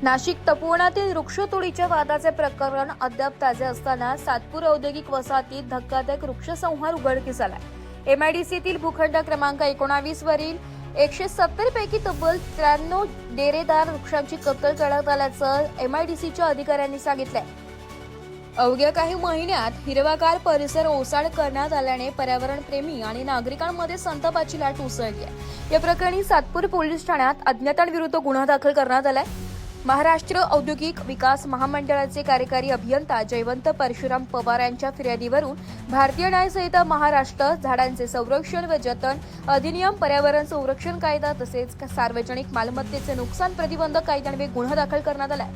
नाशिक तपोवनातील वृक्षतोडीच्या वादाचे प्रकरण अद्याप ताजे असताना सातपूर औद्योगिक वसाहतीत धक्कादायक वृक्षसंहार उघडकीस आलाय। एमआयडीसीतील भूखंड क्रमांक 19 वरील 170 पैकी तब्बल 93 डेरेदार वृक्षांची कत्तल करण्यात आल्याचं एमआयडीसीच्या अधिकाऱ्यांनी सांगितलंय। अवघ्या काही महिन्यात हिरवागार परिसर ओसाड करण्यात आल्याने पर्यावरणप्रेमी आणि नागरिकांमध्ये संतापाची लाट उसळली आहे। या प्रकरणी सातपूर पोलीस ठाण्यात अज्ञातांविरुद्ध गुन्हा दाखल करण्यात आलाय। महाराष्ट्र औद्योगिक विकास महामंडळाचे कार्यकारी अभियंता जयवंत परशुराम पवार यांच्या फिर्यादीवरून भारतीय न्याय संहिता महाराष्ट्र, झाडांचे संरक्षण व जतन अधिनियम, पर्यावरण संरक्षण कायदा तसेच सार्वजनिक मालमत्तेचे नुकसान प्रतिबंधक कायद्यान्वये गुन्हा दाखल करण्यात आलाय।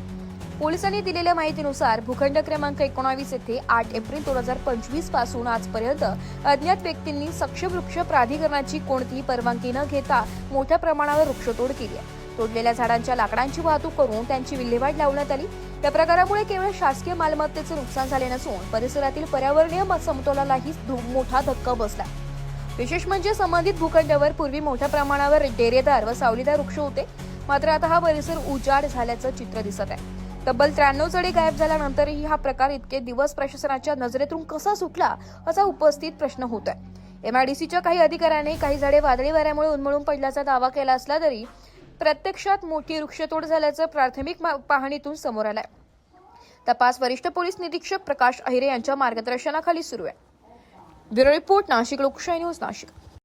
पोलिसांनी दिलेल्या माहितीनुसार भूखंड क्रमांक 19 येथे 8 एप्रिल 2025 पासून आजपर्यंत अज्ञात व्यक्तींनी सक्षम वृक्ष प्राधिकरणाची कोणतीही परवानगी न घेता मोठ्या प्रमाणावर वृक्षतोड केली आहे। तोडलेल्या झाडांच्या लाकडांची वाहतूक करून त्यांची विल्हेवाट लावण्यात आली। या प्रकारामुळे केवळ शासकीय मालमत्तेचे नुकसान झाले नसून परिसरातील पर्यावरणीय समतोलालाही मोठा धक्का बसला। विशेष म्हणजे संबंधित भूखंडावर पूर्वी मोठ्या प्रमाणावर डेरेदार व सावलीदार वृक्ष होते, मात्र आता हा परिसर उजाड झाल्याचं चित्र दिसत आहे। तब्बल 93 जडे गायब झाल्यानंतरही हा प्रकार इतके दिवस प्रशासनाच्या नजरेतून कसा सुटला असा उपस्थित प्रश्न होतोय। एमआयडीसीच्या काही अधिकाऱ्यांनी काही झाडे वादळी वाऱ्यामुळे उन्मळून पडल्याचा दावा केला असला तरी प्रत्यक्षात मोठी वृक्षतोड झाल्याचं प्राथमिक पाहणीतून समोर आलंय। तपास वरिष्ठ पोलीस निरीक्षक प्रकाश अहिरे यांच्या मार्गदर्शनाखाली सुरू आहे। ब्युरो रिपोर्ट, नाशिक लोकशाही न्यूज, नाशिक।